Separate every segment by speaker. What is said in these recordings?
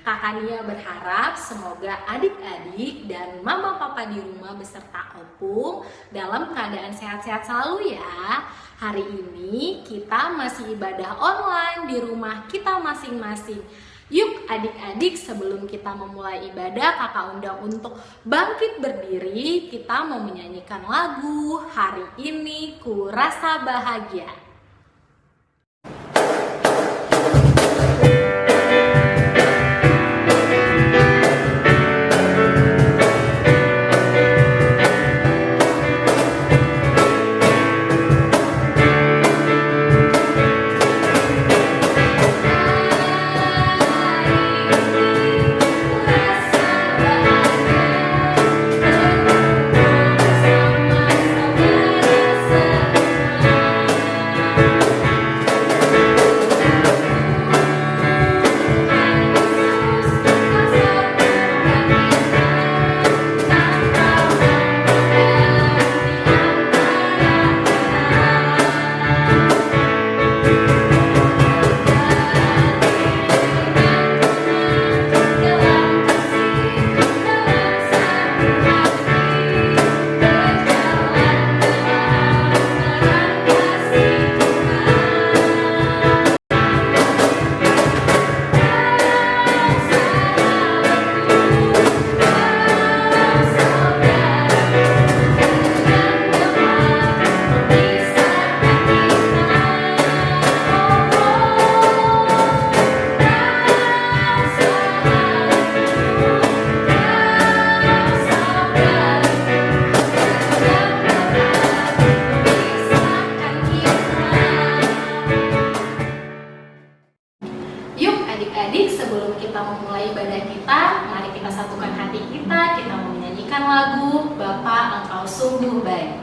Speaker 1: Kakak Nia berharap semoga adik-adik dan mama papa di rumah beserta opung dalam keadaan sehat-sehat selalu ya. Hari ini kita masih ibadah online di rumah kita masing-masing. Yuk adik-adik, sebelum kita memulai ibadah, kakak undang untuk bangkit berdiri. Kita mau menyanyikan lagu Hari Ini Ku Rasa Bahagia. Yuk adik-adik, sebelum kita memulai ibadah kita, mari kita satukan hati kita mau menyanyikan lagu Bapa Engkau Sungguh Baik.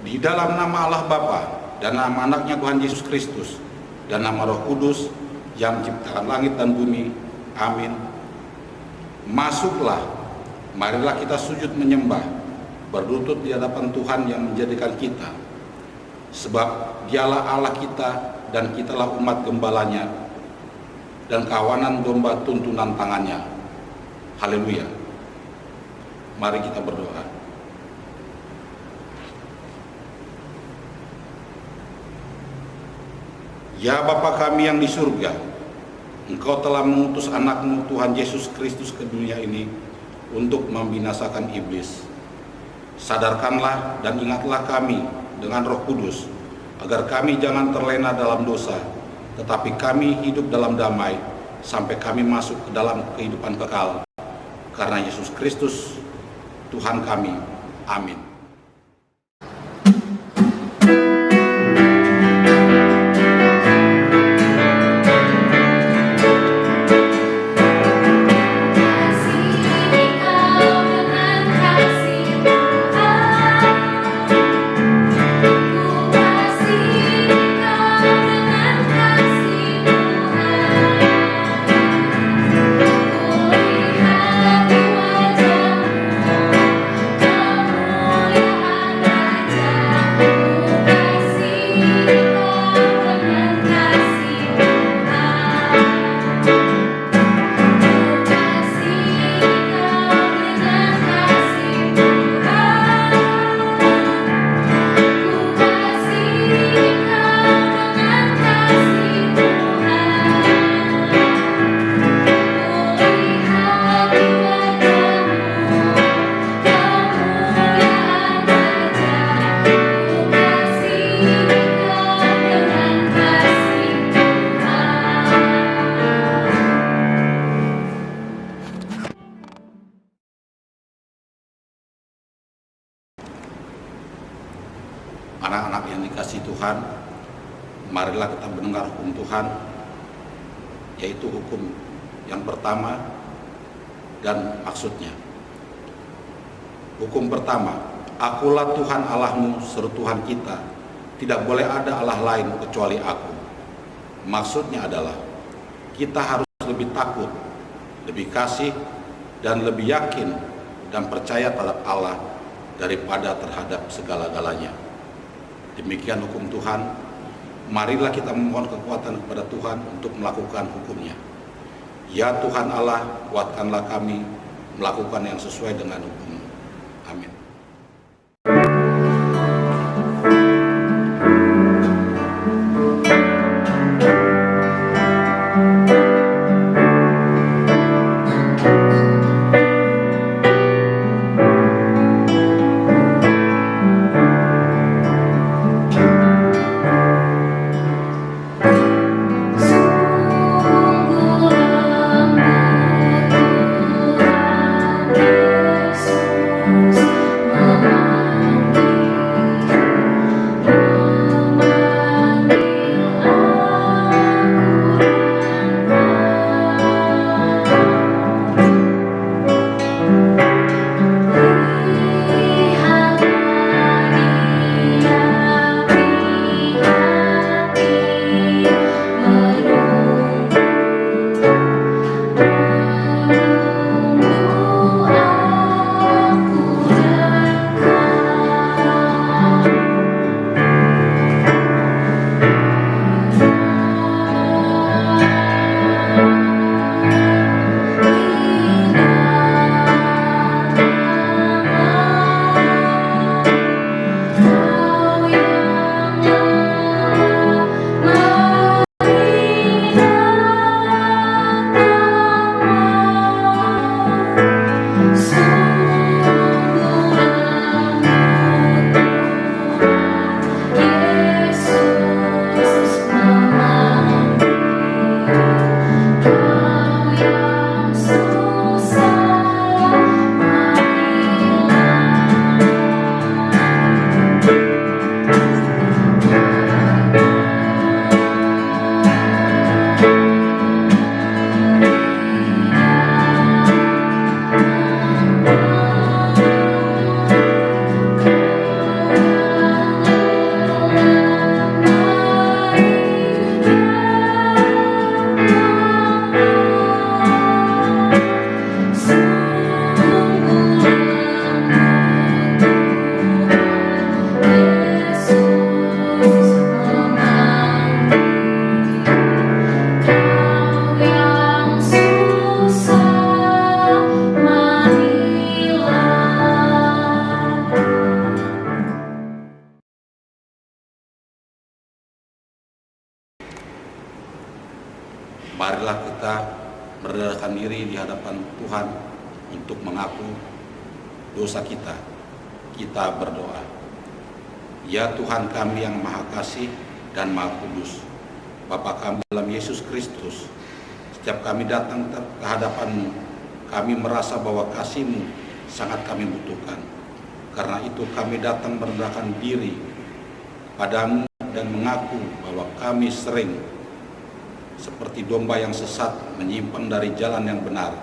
Speaker 2: Di dalam nama Allah Bapa dan nama anaknya Tuhan Yesus Kristus dan nama Roh Kudus yang menciptakan langit dan bumi. Amin. Masuklah, marilah kita sujud menyembah, berlutut di hadapan Tuhan yang menjadikan kita. Sebab Dialah Allah kita dan kitalah umat gembalanya dan kawanan domba tuntunan tangannya. Haleluya. Mari kita berdoa. Ya Bapa kami yang di surga, Engkau telah mengutus anak-Mu Tuhan Yesus Kristus ke dunia ini untuk membinasakan iblis. Sadarkanlah dan ingatlah kami dengan Roh Kudus, agar kami jangan terlena dalam dosa, tetapi kami hidup dalam damai, sampai kami masuk ke dalam kehidupan kekal. Karena Yesus Kristus, Tuhan kami. Amin. Anak-anak yang dikasihi Tuhan, marilah kita mendengar hukum Tuhan, yaitu hukum yang pertama dan maksudnya. Hukum pertama, Akulah Tuhan Allahmu, seru Tuhan kita, tidak boleh ada Allah lain kecuali Aku. Maksudnya adalah, kita harus lebih takut, lebih kasih, dan lebih yakin dan percaya terhadap Allah daripada terhadap segala-galanya. Demikian hukum Tuhan. Marilah kita memohon kekuatan kepada Tuhan untuk melakukan hukumnya. Ya Tuhan Allah, kuatkanlah kami melakukan yang sesuai dengan hukum. Amin.
Speaker 3: Sungguh lembut Tuhan Yesus.
Speaker 2: Marilah kita merendahkan diri di hadapan Tuhan untuk mengaku dosa kita. Kita berdoa. Ya Tuhan kami yang Maha Kasih dan Maha Kudus, Bapa kami dalam Yesus Kristus, setiap kami datang ke hadapan-Mu, kami merasa bahwa kasih-Mu sangat kami butuhkan. Karena itu kami datang merendahkan diri padamu dan mengaku bahwa kami sering seperti domba yang sesat menyimpang dari jalan yang benar.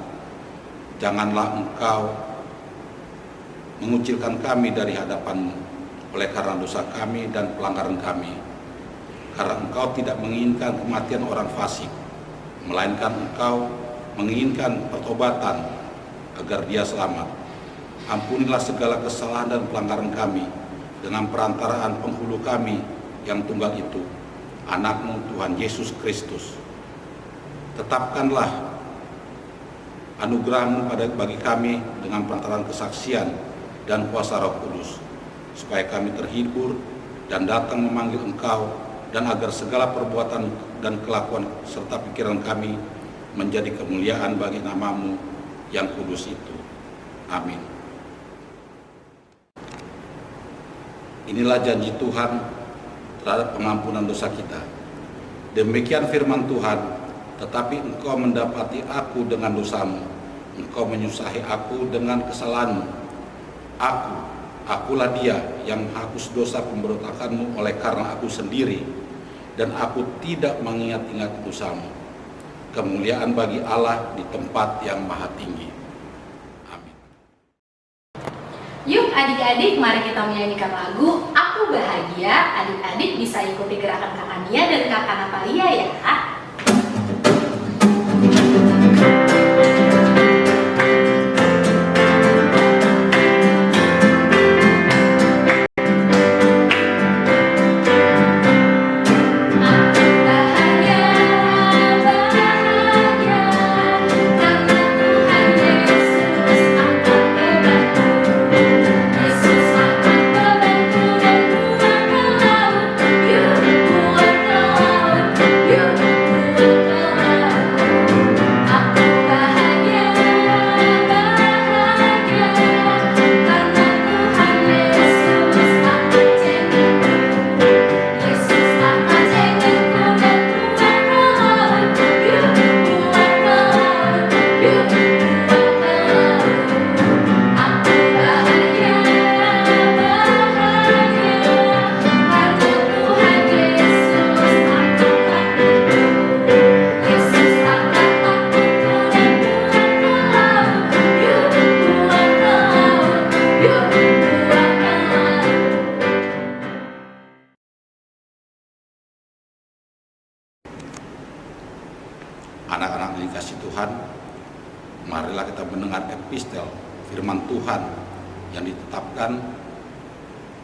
Speaker 2: Janganlah Engkau mengucilkan kami dari hadapan-Mu oleh karena dosa kami dan pelanggaran kami. Karena Engkau tidak menginginkan kematian orang fasik, melainkan Engkau menginginkan pertobatan agar dia selamat. Ampunilah segala kesalahan dan pelanggaran kami dengan perantaraan penghulu kami yang tunggal itu, Anak-Mu Tuhan Yesus Kristus. Tetapkanlah anugerah-Mu bagi kami dengan perantaraan kesaksian dan kuasa Roh Kudus, supaya kami terhibur dan datang memanggil Engkau, dan agar segala perbuatan dan kelakuan serta pikiran kami menjadi kemuliaan bagi nama-Mu yang kudus itu. Amin. Inilah janji Tuhan terhadap pengampunan dosa kita. Demikian firman Tuhan, tetapi engkau mendapati aku dengan dosamu, engkau menyusahi aku dengan kesalahanmu. Akulah dia yang menghapus dosa pemberontakanmu oleh karena aku sendiri, dan aku tidak mengingat-ingat dosamu. Kemuliaan bagi Allah di tempat yang maha tinggi. Amin.
Speaker 1: Yuk adik-adik, mari kita menyanyikan lagu Aku Bahagia. Adik-adik bisa ikuti gerakan Kakak Nia dan Kakak Natalia ya.
Speaker 2: Anak-anak yang dikasih Tuhan, marilah kita mendengar epistel firman Tuhan yang ditetapkan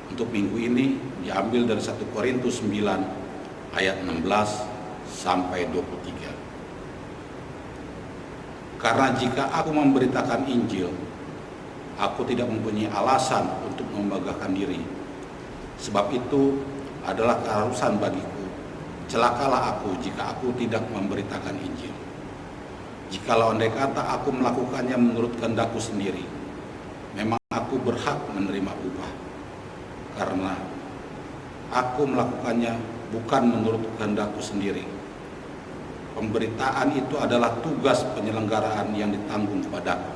Speaker 2: untuk minggu ini, diambil dari 1 Korintus 9 ayat 16 sampai 23. Karena jika aku memberitakan Injil, aku tidak mempunyai alasan untuk membanggakan diri. Sebab itu adalah keharusan bagiku. Celakalah aku jika aku tidak memberitakan Injil. Jikalau andai kata aku melakukannya menurut kehendakku sendiri, memang aku berhak menerima upah. Karena aku melakukannya bukan menurut kehendakku sendiri. Pemberitaan itu adalah tugas penyelenggaraan yang ditanggung kepadaku.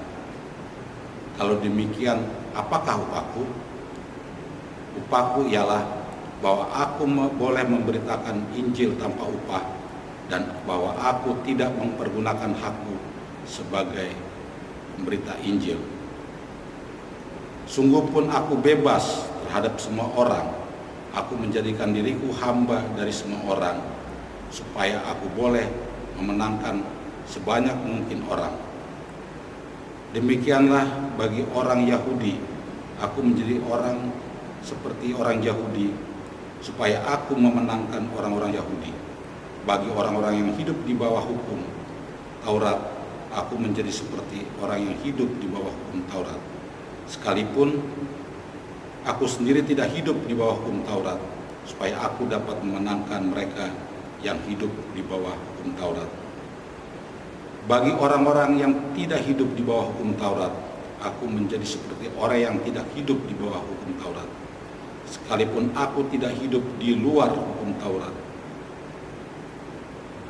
Speaker 2: Kalau demikian, apakah upahku? Upahku ialah bahwa aku boleh memberitakan Injil tanpa upah, dan bahwa aku tidak mempergunakan hakku sebagai pemberita Injil. Sungguh pun aku bebas terhadap semua orang. Aku menjadikan diriku hamba dari semua orang, supaya aku boleh memenangkan sebanyak mungkin orang. Demikianlah bagi orang Yahudi, aku menjadi orang seperti orang Yahudi, supaya aku memenangkan orang-orang Yahudi. Bagi orang-orang yang hidup di bawah hukum Taurat, aku menjadi seperti orang yang hidup di bawah hukum Taurat. Sekalipun aku sendiri tidak hidup di bawah hukum Taurat, supaya aku dapat memenangkan mereka yang hidup di bawah hukum Taurat. Bagi orang-orang yang tidak hidup di bawah hukum Taurat, aku menjadi seperti orang yang tidak hidup di bawah hukum Taurat. Sekalipun aku tidak hidup di luar hukum Taurat,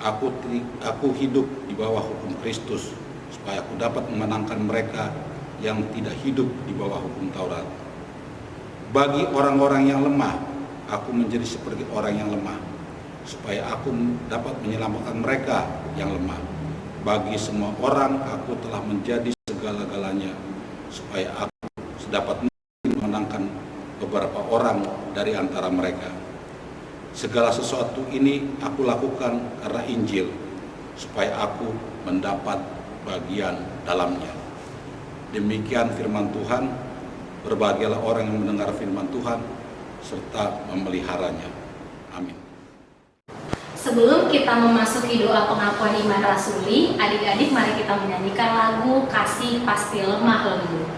Speaker 2: aku hidup di bawah hukum Kristus, supaya aku dapat memenangkan mereka yang tidak hidup di bawah hukum Taurat. Bagi orang-orang yang lemah, aku menjadi seperti orang yang lemah, supaya aku dapat menyelamatkan mereka yang lemah. Bagi semua orang, aku telah menjadi segala-galanya, supaya aku dapat memenangkan beberapa orang dari antara mereka. Segala sesuatu ini aku lakukan karena Injil, supaya aku mendapat bagian dalamnya. Demikian firman Tuhan. Berbahagialah orang yang mendengar firman Tuhan serta memeliharanya. Amin.
Speaker 1: Sebelum kita memasuki doa pengakuan iman rasuli, adik-adik mari kita menyanyikan lagu Kasih Pasti Lemah Lembut.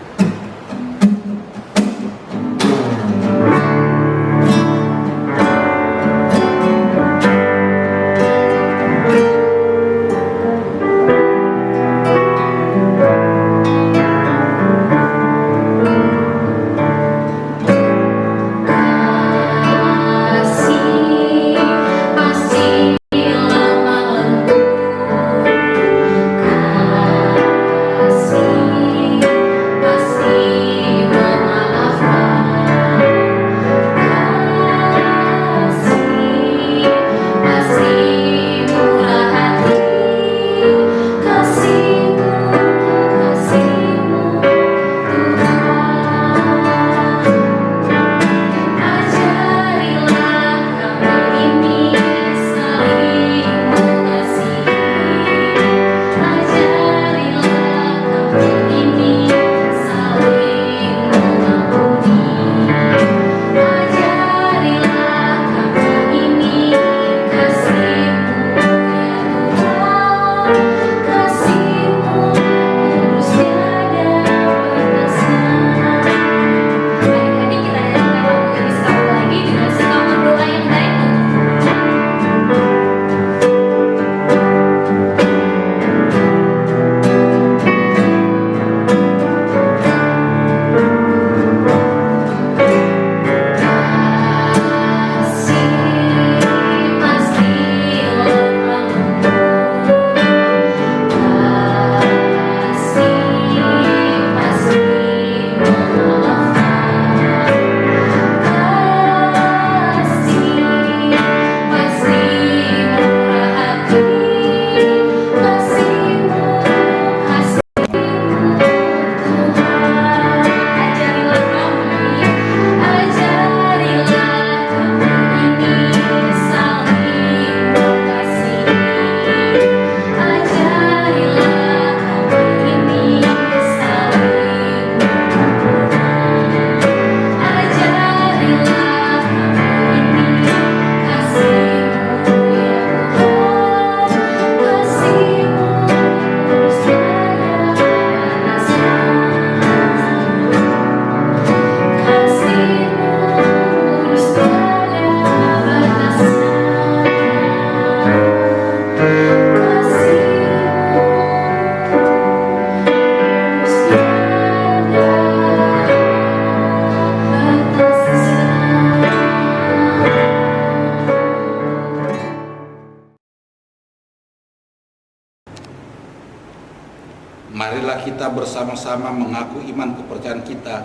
Speaker 2: Marilah kita bersama-sama mengaku iman kepercayaan kita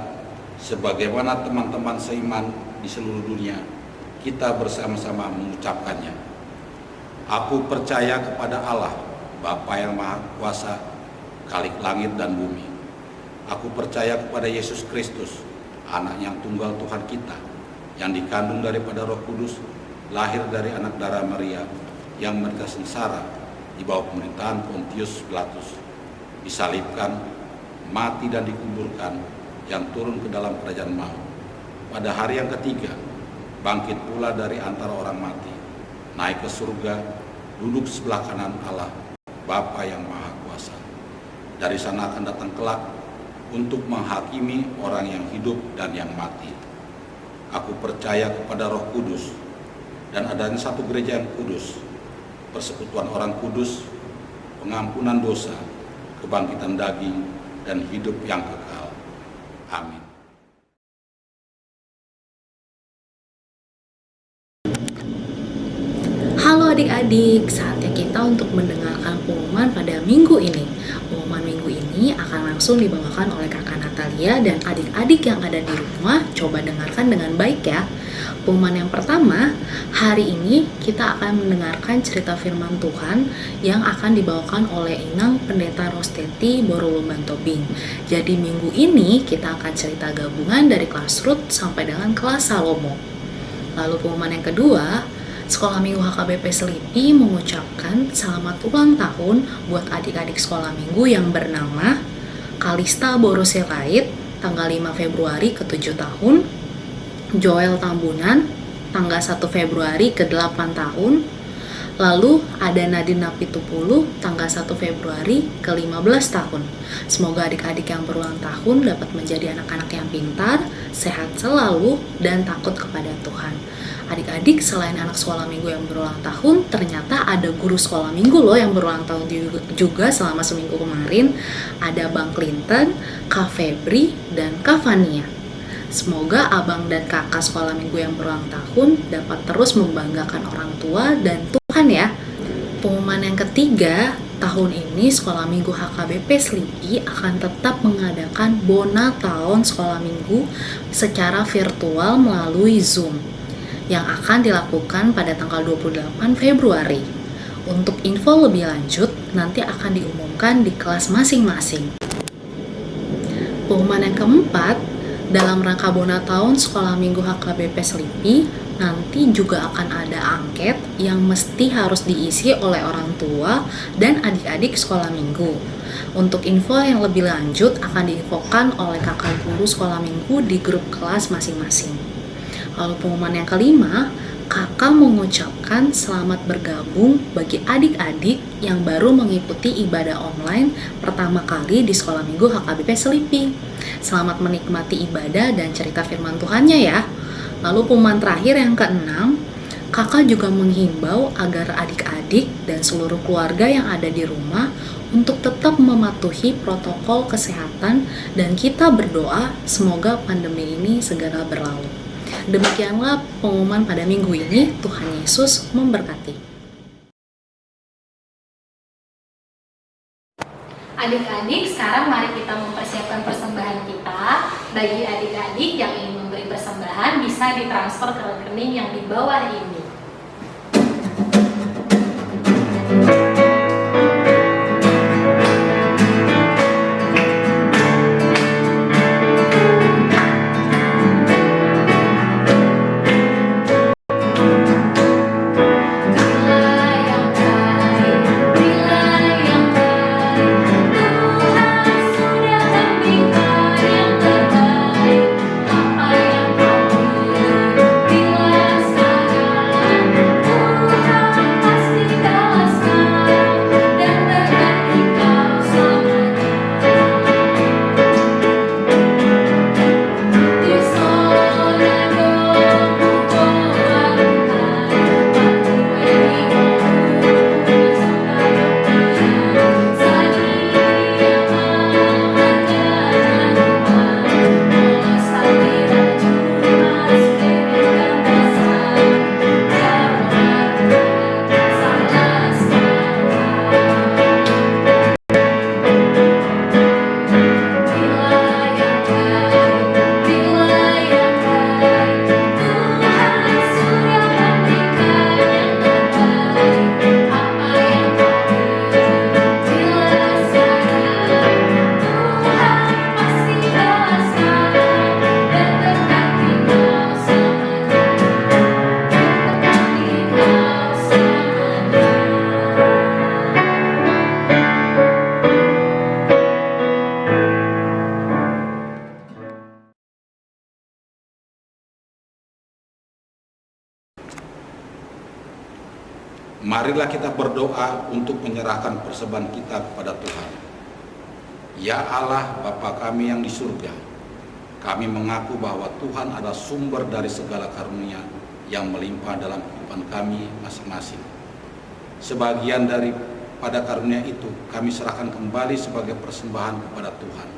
Speaker 2: sebagaimana teman-teman seiman di seluruh dunia. Kita bersama-sama mengucapkannya. Aku percaya kepada Allah, Bapa yang Maha Kuasa, Khalik langit dan bumi. Aku percaya kepada Yesus Kristus, Anak yang tunggal Tuhan kita, yang dikandung daripada Roh Kudus, lahir dari anak darah Maria, yang menderita sengsara di bawah pemerintahan Pontius Pilatus, disalibkan, mati dan dikuburkan, yang turun ke dalam kerajaan maut. Pada hari yang ketiga, bangkit pula dari antara orang mati, naik ke surga, duduk sebelah kanan Allah, Bapa yang Maha Kuasa. Dari sana akan datang kelak untuk menghakimi orang yang hidup dan yang mati. Aku percaya kepada Roh Kudus dan adanya satu gereja yang kudus, persekutuan orang kudus, pengampunan dosa, kebangkitan daging, dan hidup yang kekal. Amin.
Speaker 1: Halo adik-adik, saatnya kita untuk mendengarkan pengumuman pada minggu ini. Pengumuman minggu ini akan langsung dibawakan oleh kakak Natalia dan adik-adik yang ada di rumah. Coba dengarkan dengan baik ya. Pengumuman yang pertama, hari ini kita akan mendengarkan cerita firman Tuhan yang akan dibawakan oleh Inang Pendeta Rosteti Borolumban Tobing. Jadi minggu ini kita akan cerita gabungan dari kelas Ruth sampai dengan kelas Salomo. Lalu pengumuman yang kedua, Sekolah Minggu HKBP Selipi mengucapkan selamat ulang tahun buat adik-adik sekolah minggu yang bernama Kalista Borosilait tanggal 5 Februari ke-7 tahun, Joel Tambunan tanggal 1 Februari ke-8 tahun, lalu ada Nadine Napitupulu tanggal 1 Februari ke-15 tahun. Semoga adik-adik yang berulang tahun dapat menjadi anak-anak yang pintar, sehat selalu, dan takut kepada Tuhan. Adik-adik, selain anak sekolah minggu yang berulang tahun, ternyata ada guru sekolah minggu loh yang berulang tahun juga selama seminggu kemarin. Ada Bang Clinton, Kak Febri, dan Kak Fania. Semoga abang dan kakak sekolah minggu yang berulang tahun dapat terus membanggakan orang tua dan Tuhan ya. Pengumuman yang ketiga, tahun ini Sekolah Minggu HKBP Selipi akan tetap mengadakan Bona Tahun Sekolah Minggu secara virtual melalui Zoom yang akan dilakukan pada tanggal 28 Februari. Untuk info lebih lanjut, nanti akan diumumkan di kelas masing-masing. Pengumuman yang keempat, dalam rangka Bona Tahun Sekolah Minggu HKBP Selipi, nanti juga akan ada angket yang mesti harus diisi oleh orang tua dan adik-adik sekolah minggu. Untuk info yang lebih lanjut akan diinfokan oleh kakak guru sekolah minggu di grup kelas masing-masing. Lalu pengumuman yang kelima, kakak mengucapkan selamat bergabung bagi adik-adik yang baru mengikuti ibadah online pertama kali di Sekolah Minggu HKBP Selipi. Selamat menikmati ibadah dan cerita firman Tuhannya ya. Lalu pengumuman terakhir yang keenam, kakak juga menghimbau agar adik-adik dan seluruh keluarga yang ada di rumah untuk tetap mematuhi protokol kesehatan dan kita berdoa semoga pandemi ini segera berlalu. Demikianlah pengumuman pada minggu ini. Tuhan Yesus memberkati. Adik-adik, sekarang mari kita mempersiapkan persembahan kita. Bagi adik-adik yang ingin memberi persembahan, bisa ditransfer ke rekening yang di bawah ini.
Speaker 2: Marilah kita berdoa untuk menyerahkan persembahan kita kepada Tuhan. Ya Allah, Bapa kami yang di surga, kami mengaku bahwa Tuhan adalah sumber dari segala karunia yang melimpah dalam kehidupan kami masing-masing. Sebagian dari pada karunia itu kami serahkan kembali sebagai persembahan kepada Tuhan.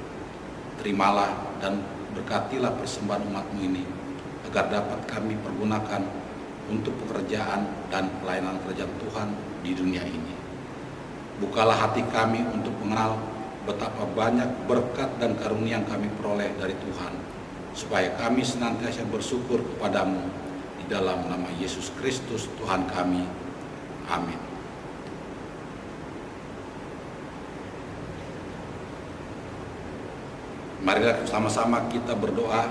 Speaker 2: Terimalah dan berkatilah persembahan umat-Mu ini, agar dapat kami pergunakan untuk pekerjaan dan pelayanan kerajaan Tuhan di dunia ini. Bukalah hati kami untuk mengenal betapa banyak berkat dan karunia yang kami peroleh dari Tuhan, supaya kami senantiasa bersyukur kepadamu di dalam nama Yesus Kristus Tuhan kami. Amin. Marilah sama-sama kita berdoa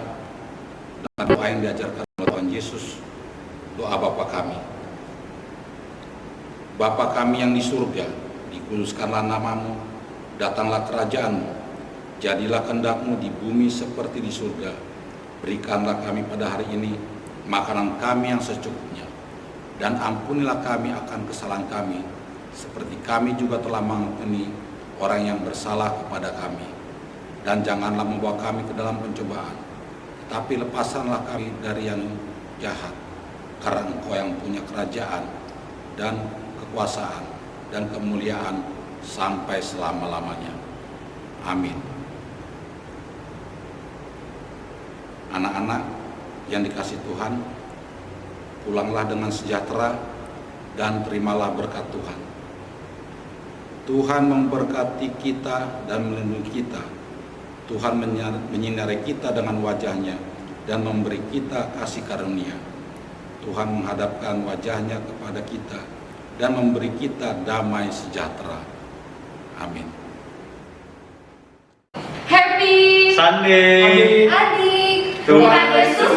Speaker 2: dengan doa yang diajarkan oleh Tuhan Yesus, doa Bapa kami. Bapa kami yang di surga, dikuduskanlah namamu, datanglah kerajaan-Mu, jadilah kehendak-Mu di bumi seperti di surga. Berikanlah kami pada hari ini makanan kami yang secukupnya, dan ampunilah kami akan kesalahan kami, seperti kami juga telah mengampuni orang yang bersalah kepada kami. Dan janganlah membawa kami ke dalam pencobaan, tapi lepaskanlah kami dari yang jahat, karena Engkau yang punya kerajaan dan kekuasaan dan kemuliaan sampai selama-lamanya. Amin. Anak-anak yang dikasihi Tuhan, pulanglah dengan sejahtera dan terimalah berkat Tuhan. Tuhan memberkati kita dan melindungi kita. Tuhan menyinari kita dengan wajah-Nya dan memberi kita kasih karunia. Tuhan menghadapkan wajah-Nya kepada kita dan memberi kita damai sejahtera. Amin.
Speaker 1: Happy
Speaker 3: Sunday.
Speaker 1: Adik,
Speaker 3: Tuhan
Speaker 1: Yesus